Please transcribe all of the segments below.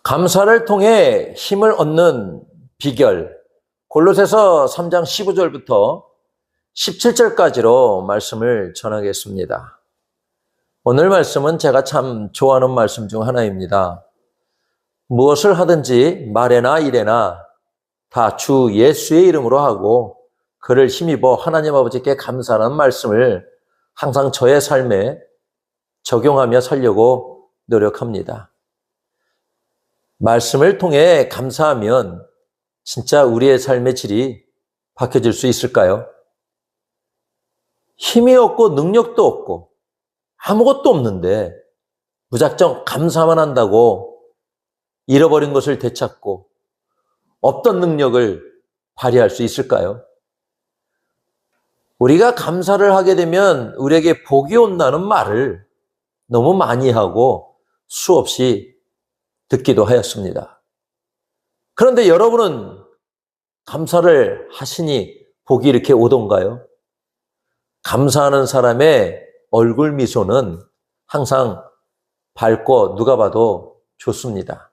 감사를 통해 힘을 얻는 비결, 골로새서 3장 15절부터 17절까지로 말씀을 전하겠습니다. 오늘 말씀은 제가 참 좋아하는 말씀 중 하나입니다. 무엇을 하든지 말에나 일에나 다 주 예수의 이름으로 하고 그를 힘입어 하나님 아버지께 감사하는 말씀을 항상 저의 삶에 적용하며 살려고 노력합니다. 말씀을 통해 감사하면 진짜 우리의 삶의 질이 바뀌어질 수 있을까요? 힘이 없고 능력도 없고 아무것도 없는데 무작정 감사만 한다고 잃어버린 것을 되찾고 없던 능력을 발휘할 수 있을까요? 우리가 감사를 하게 되면 우리에게 복이 온다는 말을 너무 많이 하고 수없이 듣기도 하였습니다. 그런데 여러분은 감사를 하시니 복이 이렇게 오던가요? 감사하는 사람의 얼굴 미소는 항상 밝고 누가 봐도 좋습니다.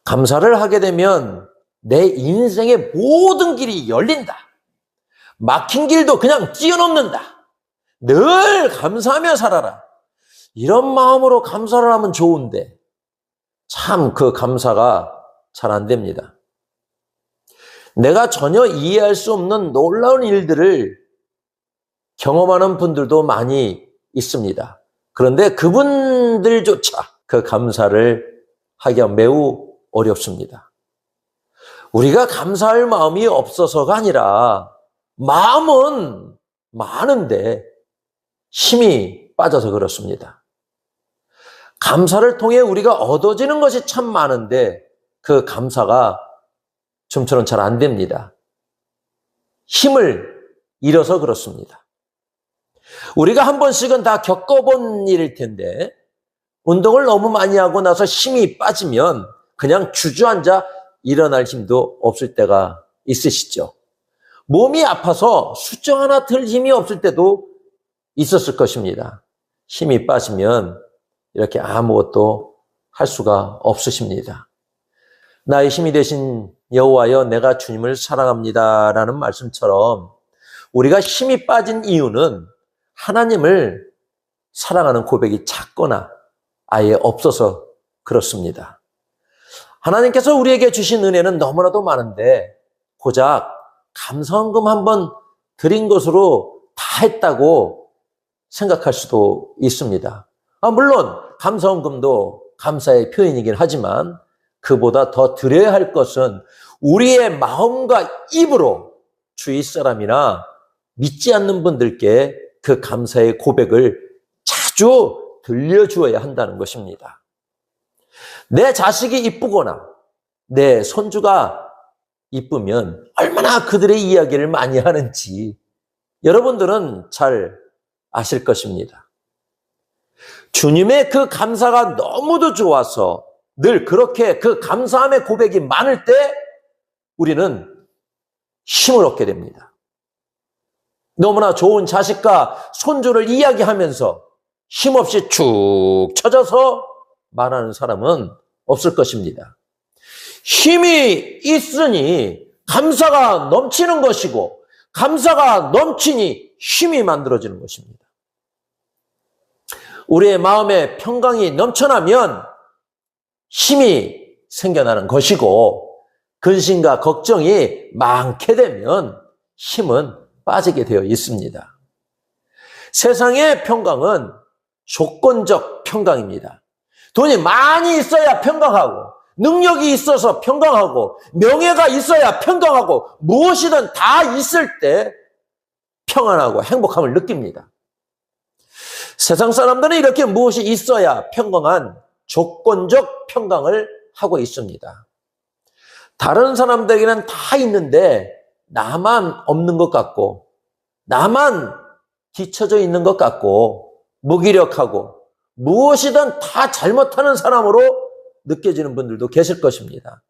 감사를 하게 되면 내 인생의 모든 길이 열린다. 막힌 길도 그냥 뛰어넘는다. 늘 감사하며 살아라. 이런 마음으로 감사를 하면 좋은데 참 그 감사가 잘 안 됩니다. 내가 전혀 이해할 수 없는 놀라운 일들을 경험하는 분들도 많이 있습니다. 그런데 그분들조차 그 감사를 하기가 매우 어렵습니다. 우리가 감사할 마음이 없어서가 아니라 마음은 많은데 힘이 빠져서 그렇습니다. 감사를 통해 우리가 얻어지는 것이 참 많은데 그 감사가 좀처럼 잘 안 됩니다. 힘을 잃어서 그렇습니다. 우리가 한 번씩은 다 겪어본 일일 텐데 운동을 너무 많이 하고 나서 힘이 빠지면 그냥 주저앉아 일어날 힘도 없을 때가 있으시죠. 몸이 아파서 수정 하나 들 힘이 없을 때도 있었을 것입니다. 힘이 빠지면 이렇게 아무것도 할 수가 없으십니다. 나의 힘이 되신 여호와여 내가 주님을 사랑합니다라는 말씀처럼 우리가 힘이 빠진 이유는 하나님을 사랑하는 고백이 작거나 아예 없어서 그렇습니다. 하나님께서 우리에게 주신 은혜는 너무나도 많은데 고작 감사헌금 한번 드린 것으로 다 했다고 생각할 수도 있습니다. 물론 감사헌금도 감사의 표현이긴 하지만 그보다 더 드려야 할 것은 우리의 마음과 입으로 주위 사람이나 믿지 않는 분들께 그 감사의 고백을 자주 들려주어야 한다는 것입니다. 내 자식이 이쁘거나 내 손주가 이쁘면 얼마나 그들의 이야기를 많이 하는지 여러분들은 잘 아실 것입니다. 주님의 그 감사가 너무도 좋아서 늘 그렇게 그 감사함의 고백이 많을 때 우리는 힘을 얻게 됩니다. 너무나 좋은 자식과 손주를 이야기하면서 힘없이 축 처져서 말하는 사람은 없을 것입니다. 힘이 있으니 감사가 넘치는 것이고 감사가 넘치니 힘이 만들어지는 것입니다. 우리의 마음에 평강이 넘쳐나면 힘이 생겨나는 것이고 근심과 걱정이 많게 되면 힘은 빠지게 되어 있습니다. 세상의 평강은 조건적 평강입니다. 돈이 많이 있어야 평강하고 능력이 있어서 평강하고 명예가 있어야 평강하고 무엇이든 다 있을 때 평안하고 행복함을 느낍니다. 세상 사람들은 이렇게 무엇이 있어야 평강한 조건적 평강을 하고 있습니다. 다른 사람들에게는 다 있는데 나만 없는 것 같고 나만 뒤처져 있는 것 같고 무기력하고 무엇이든 다 잘못하는 사람으로 느껴지는 분들도 계실 것입니다.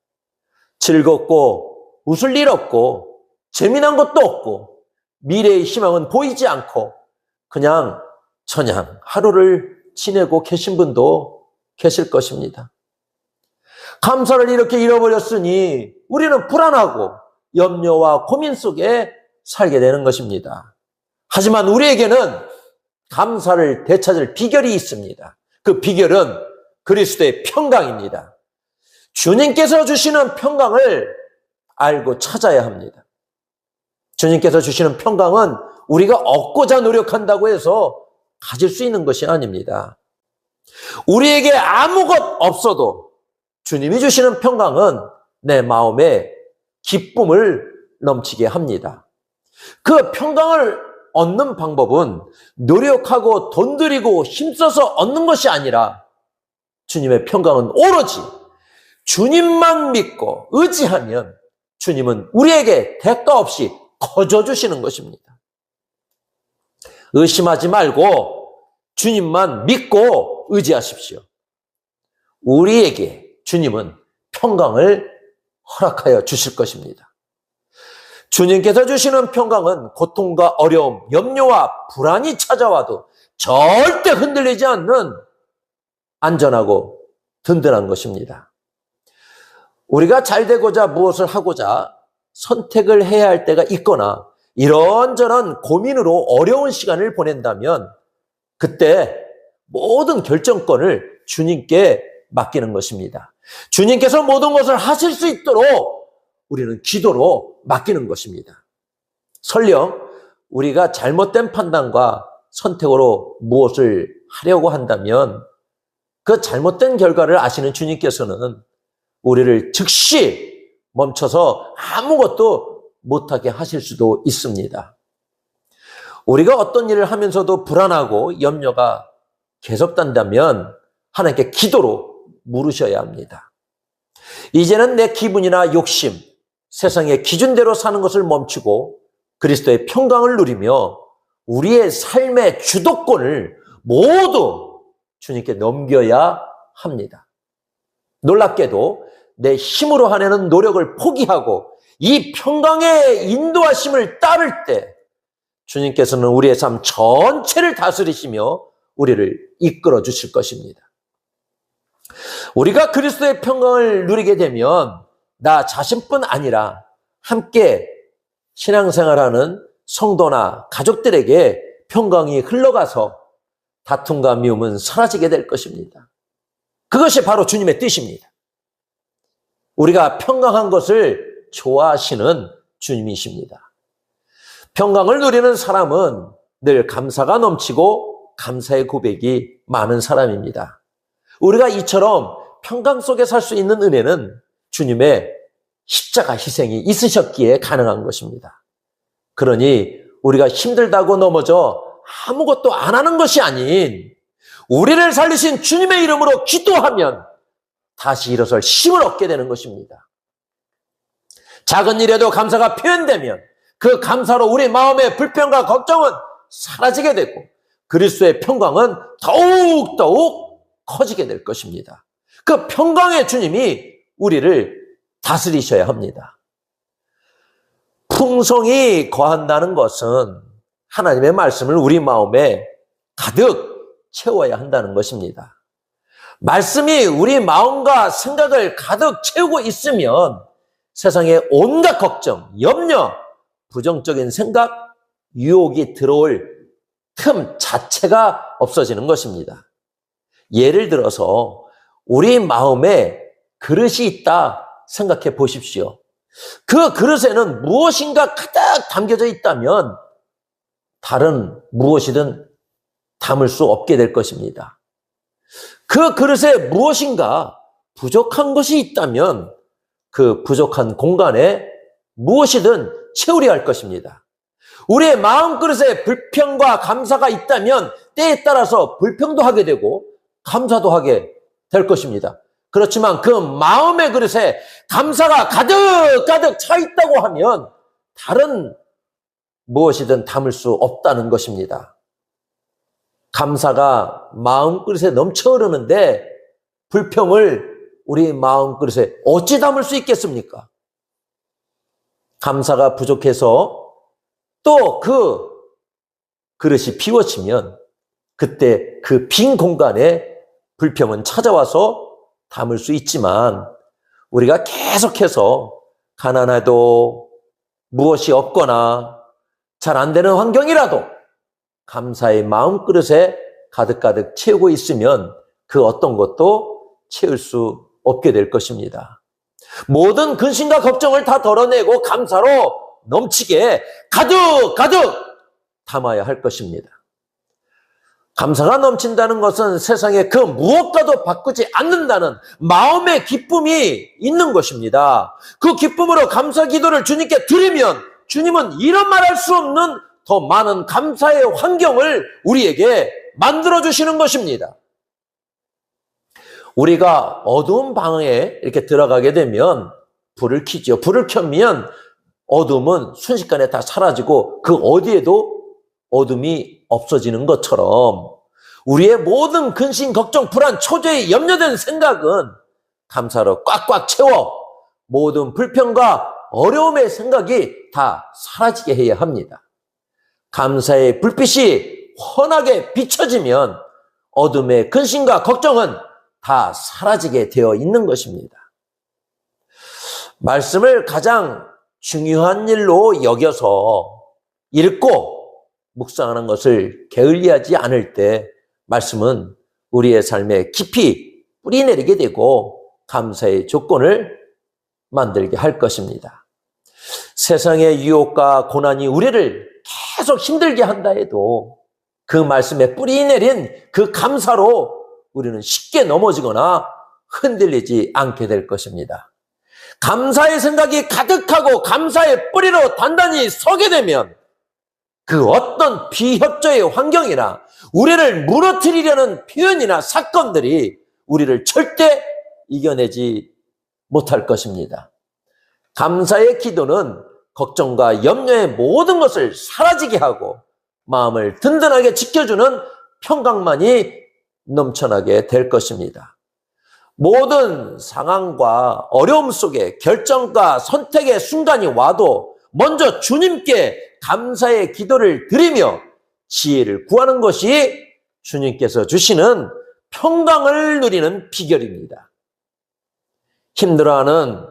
즐겁고 웃을 일 없고 재미난 것도 없고 미래의 희망은 보이지 않고 그냥 하루를 지내고 계신 분도 계실 것입니다. 감사를 이렇게 잃어버렸으니 우리는 불안하고 염려와 고민 속에 살게 되는 것입니다. 하지만 우리에게는 감사를 되찾을 비결이 있습니다. 그 비결은 그리스도의 평강입니다. 주님께서 주시는 평강을 알고 찾아야 합니다. 주님께서 주시는 평강은 우리가 얻고자 노력한다고 해서 가질 수 있는 것이 아닙니다. 우리에게 아무것 없어도 주님이 주시는 평강은 내 마음에 기쁨을 넘치게 합니다. 그 평강을 얻는 방법은 노력하고 돈 들이고 힘써서 얻는 것이 아니라 주님의 평강은 오로지 주님만 믿고 의지하면 주님은 우리에게 대가 없이 거저 주시는 것입니다. 의심하지 말고 주님만 믿고 의지하십시오. 우리에게 주님은 평강을 허락하여 주실 것입니다. 주님께서 주시는 평강은 고통과 어려움, 염려와 불안이 찾아와도 절대 흔들리지 않는 안전하고 든든한 것입니다. 우리가 잘 되고자 무엇을 하고자 선택을 해야 할 때가 있거나 이런저런 고민으로 어려운 시간을 보낸다면 그때 모든 결정권을 주님께 맡기는 것입니다. 주님께서 모든 것을 하실 수 있도록 우리는 기도로 맡기는 것입니다. 설령 우리가 잘못된 판단과 선택으로 무엇을 하려고 한다면 그 잘못된 결과를 아시는 주님께서는 우리를 즉시 멈춰서 아무것도 못하게 하실 수도 있습니다. 우리가 어떤 일을 하면서도 불안하고 염려가 계속된다면 하나님께 기도로 물으셔야 합니다. 이제는 내 기분이나 욕심, 세상의 기준대로 사는 것을 멈추고 그리스도의 평강을 누리며 우리의 삶의 주도권을 모두 주님께 넘겨야 합니다. 놀랍게도 내 힘으로 하려는 노력을 포기하고 이 평강의 인도하심을 따를 때 주님께서는 우리의 삶 전체를 다스리시며 우리를 이끌어 주실 것입니다. 우리가 그리스도의 평강을 누리게 되면 나 자신뿐 아니라 함께 신앙생활하는 성도나 가족들에게 평강이 흘러가서 다툼과 미움은 사라지게 될 것입니다. 그것이 바로 주님의 뜻입니다. 우리가 평강한 것을 좋아하시는 주님이십니다. 평강을 누리는 사람은 늘 감사가 넘치고 감사의 고백이 많은 사람입니다. 우리가 이처럼 평강 속에 살 수 있는 은혜는 주님의 십자가 희생이 있으셨기에 가능한 것입니다. 그러니 우리가 힘들다고 넘어져 아무것도 안 하는 것이 아닌 우리를 살리신 주님의 이름으로 기도하면 다시 일어설 힘을 얻게 되는 것입니다. 작은 일에도 감사가 표현되면 그 감사로 우리 마음의 불평과 걱정은 사라지게 되고 그리스도의 평강은 더욱더욱 커지게 될 것입니다. 그 평강의 주님이 우리를 다스리셔야 합니다. 풍성이 거한다는 것은 하나님의 말씀을 우리 마음에 가득 채워야 한다는 것입니다. 말씀이 우리 마음과 생각을 가득 채우고 있으면 세상에 온갖 걱정, 염려, 부정적인 생각, 유혹이 들어올 틈 자체가 없어지는 것입니다. 예를 들어서 우리 마음에 그릇이 있다 생각해 보십시오. 그 그릇에는 무엇인가 가득 담겨져 있다면 다른 무엇이든 담을 수 없게 될 것입니다. 그 그릇에 무엇인가 부족한 것이 있다면 그 부족한 공간에 무엇이든 채우려 할 것입니다. 우리의 마음 그릇에 불평과 감사가 있다면 때에 따라서 불평도 하게 되고 감사도 하게 될 것입니다. 그렇지만 그 마음의 그릇에 감사가 가득 차 있다고 하면 다른 무엇이든 담을 수 없다는 것입니다. 감사가 마음 그릇에 넘쳐 흐르는데 불평을 우리 마음 그릇에 어찌 담을 수 있겠습니까? 감사가 부족해서 또 그 그릇이 비워지면 그때 그 빈 공간에 불평은 찾아와서 담을 수 있지만 우리가 계속해서 가난해도 무엇이 없거나 잘 안 되는 환경이라도 감사의 마음그릇에 가득가득 채우고 있으면 그 어떤 것도 채울 수 없게 될 것입니다. 모든 근심과 걱정을 다 덜어내고 감사로 넘치게 가득가득 담아야 할 것입니다. 감사가 넘친다는 것은 세상에 그 무엇과도 바꾸지 않는다는 마음의 기쁨이 있는 것입니다. 그 기쁨으로 감사 기도를 주님께 드리면 주님은 이런 말할 수 없는 더 많은 감사의 환경을 우리에게 만들어주시는 것입니다. 우리가 어두운 방에 이렇게 들어가게 되면 불을 켜죠. 불을 켜면 어둠은 순식간에 다 사라지고 그 어디에도 어둠이 없어지는 것처럼 우리의 모든 근심, 걱정, 불안, 초조에 염려된 생각은 감사로 꽉꽉 채워 모든 불평과 어려움의 생각이 다 사라지게 해야 합니다. 감사의 불빛이 환하게 비춰지면 어둠의 근심과 걱정은 다 사라지게 되어 있는 것입니다. 말씀을 가장 중요한 일로 여겨서 읽고 묵상하는 것을 게을리하지 않을 때 말씀은 우리의 삶에 깊이 뿌리내리게 되고 감사의 조건을 만들게 할 것입니다. 세상의 유혹과 고난이 우리를 계속 힘들게 한다 해도 그 말씀에 뿌리내린 그 감사로 우리는 쉽게 넘어지거나 흔들리지 않게 될 것입니다. 감사의 생각이 가득하고 감사의 뿌리로 단단히 서게 되면 그 어떤 비협조의 환경이나 우리를 무너뜨리려는 표현이나 사건들이 우리를 절대 이겨내지 못할 것입니다. 감사의 기도는 걱정과 염려의 모든 것을 사라지게 하고 마음을 든든하게 지켜주는 평강만이 넘쳐나게 될 것입니다. 모든 상황과 어려움 속에 결정과 선택의 순간이 와도 먼저 주님께 감사의 기도를 드리며 지혜를 구하는 것이 주님께서 주시는 평강을 누리는 비결입니다. 힘들어하는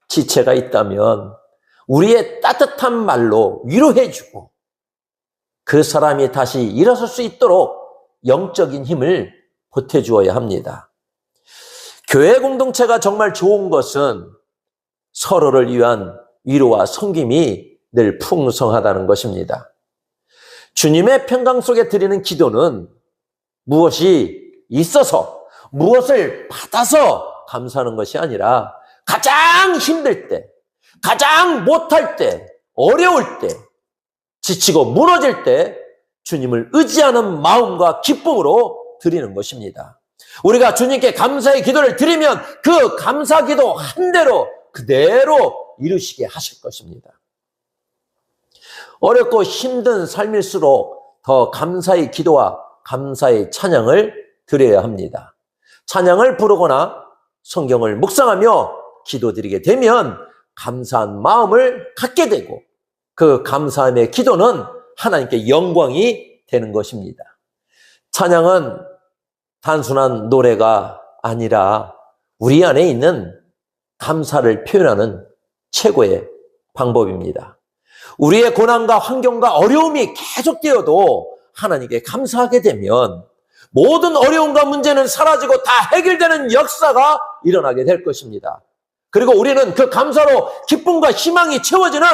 지체가 있다면 우리의 따뜻한 말로 위로해주고 그 사람이 다시 일어설 수 있도록 영적인 힘을 보태주어야 합니다. 교회 공동체가 정말 좋은 것은 서로를 위한 위로와 섬김이 늘 풍성하다는 것입니다. 주님의 평강 속에 드리는 기도는 무엇이 있어서 무엇을 받아서 감사하는 것이 아니라 가장 힘들 때, 가장 못할 때, 어려울 때, 지치고 무너질 때 주님을 의지하는 마음과 기쁨으로 드리는 것입니다. 우리가 주님께 감사의 기도를 드리면 그 감사 기도 한 대로 그대로 이루시게 하실 것입니다. 어렵고 힘든 삶일수록 더 감사의 기도와 감사의 찬양을 드려야 합니다. 찬양을 부르거나 성경을 묵상하며 기도드리게 되면 감사한 마음을 갖게 되고 그 감사함의 기도는 하나님께 영광이 되는 것입니다. 찬양은 단순한 노래가 아니라 우리 안에 있는 감사를 표현하는 최고의 방법입니다. 우리의 고난과 환경과 어려움이 계속되어도 하나님께 감사하게 되면 모든 어려움과 문제는 사라지고 다 해결되는 역사가 일어나게 될 것입니다. 그리고 우리는 그 감사로 기쁨과 희망이 채워지는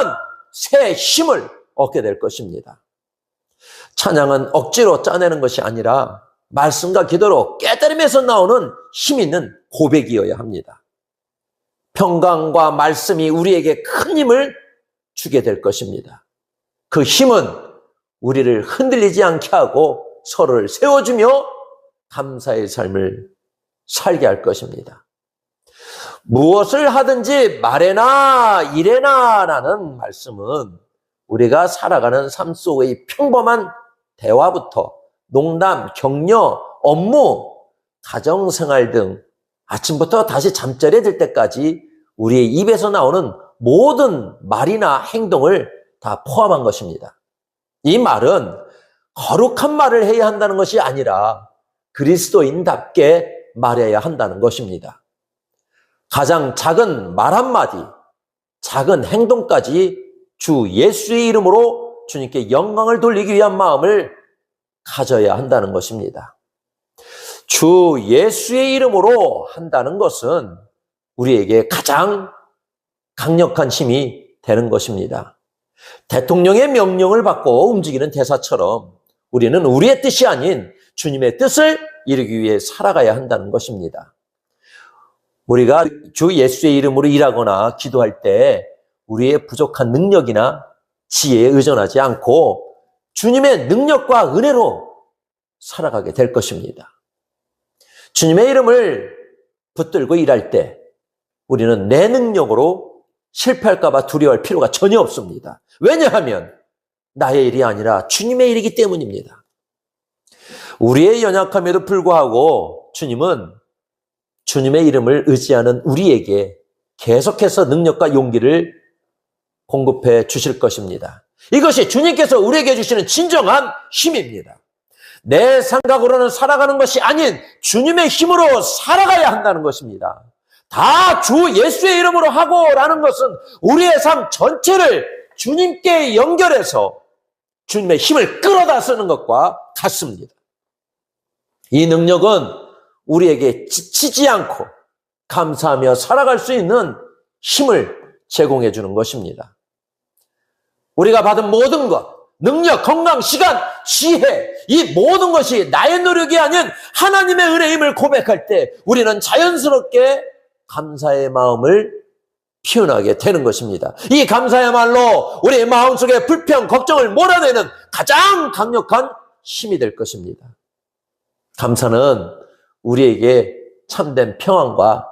새 힘을 얻게 될 것입니다. 찬양은 억지로 짜내는 것이 아니라 말씀과 기도로 깨달음에서 나오는 힘 있는 고백이어야 합니다. 평강과 말씀이 우리에게 큰 힘을 주게 될 것입니다. 그 힘은 우리를 흔들리지 않게 하고 서로를 세워주며 감사의 삶을 살게 할 것입니다. 무엇을 하든지 말해나 이래나 라는 말씀은 우리가 살아가는 삶 속의 평범한 대화부터 농담, 격려, 업무, 가정생활 등 아침부터 다시 잠자리에 들 때까지 우리의 입에서 나오는 모든 말이나 행동을 다 포함한 것입니다. 이 말은 거룩한 말을 해야 한다는 것이 아니라 그리스도인답게 말해야 한다는 것입니다. 가장 작은 말 한마디, 작은 행동까지 주 예수의 이름으로 주님께 영광을 돌리기 위한 마음을 가져야 한다는 것입니다. 주 예수의 이름으로 한다는 것은 우리에게 가장 강력한 힘이 되는 것입니다. 대통령의 명령을 받고 움직이는 대사처럼 우리는 우리의 뜻이 아닌 주님의 뜻을 이루기 위해 살아가야 한다는 것입니다. 우리가 주 예수의 이름으로 일하거나 기도할 때 우리의 부족한 능력이나 지혜에 의존하지 않고 주님의 능력과 은혜로 살아가게 될 것입니다. 주님의 이름을 붙들고 일할 때 우리는 내 능력으로 실패할까 봐 두려워할 필요가 전혀 없습니다. 왜냐하면 나의 일이 아니라 주님의 일이기 때문입니다. 우리의 연약함에도 불구하고 주님은 주님의 이름을 의지하는 우리에게 계속해서 능력과 용기를 공급해 주실 것입니다. 이것이 주님께서 우리에게 주시는 진정한 힘입니다. 내 생각으로는 살아가는 것이 아닌 주님의 힘으로 살아가야 한다는 것입니다. 다 주 예수의 이름으로 하고라는 것은 우리의 삶 전체를 주님께 연결해서 주님의 힘을 끌어다 쓰는 것과 같습니다. 이 능력은 우리에게 지치지 않고 감사하며 살아갈 수 있는 힘을 제공해 주는 것입니다. 우리가 받은 모든 것, 능력, 건강, 시간, 지혜, 이 모든 것이 나의 노력이 아닌 하나님의 은혜임을 고백할 때 우리는 자연스럽게 감사의 마음을 표현하게 되는 것입니다. 이 감사야말로 우리의 마음속에 불평, 걱정을 몰아내는 가장 강력한 힘이 될 것입니다. 감사는 우리에게 참된 평안과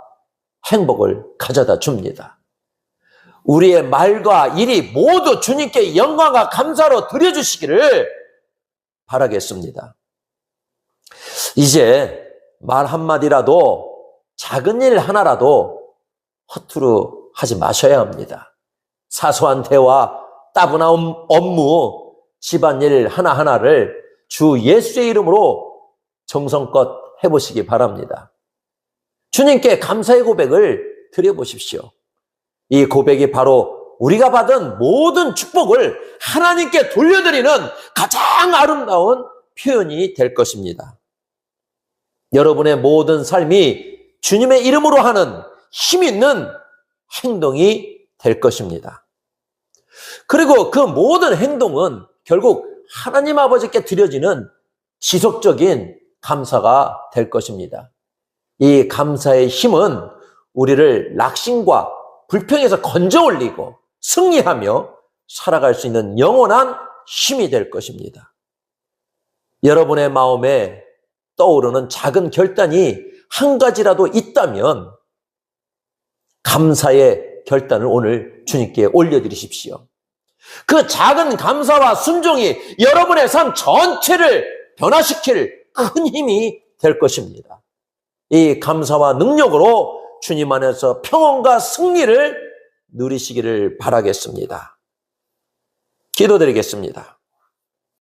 행복을 가져다 줍니다. 우리의 말과 일이 모두 주님께 영광과 감사로 드려주시기를 바라겠습니다. 이제 말 한마디라도 작은 일 하나라도 허투루 하지 마셔야 합니다. 사소한 대화, 따분한 업무, 집안일 하나하나를 주 예수의 이름으로 정성껏 해보시기 바랍니다. 주님께 감사의 고백을 드려보십시오. 이 고백이 바로 우리가 받은 모든 축복을 하나님께 돌려드리는 가장 아름다운 표현이 될 것입니다. 여러분의 모든 삶이 주님의 이름으로 하는 힘 있는 행동이 될 것입니다. 그리고 그 모든 행동은 결국 하나님 아버지께 드려지는 지속적인 감사가 될 것입니다. 이 감사의 힘은 우리를 낙심과 불평에서 건져 올리고 승리하며 살아갈 수 있는 영원한 힘이 될 것입니다. 여러분의 마음에 떠오르는 작은 결단이 한 가지라도 있다면 감사의 결단을 오늘 주님께 올려드리십시오. 그 작은 감사와 순종이 여러분의 삶 전체를 변화시킬 큰 힘이 될 것입니다. 이 감사와 능력으로 주님 안에서 평온과 승리를 누리시기를 바라겠습니다. 기도드리겠습니다.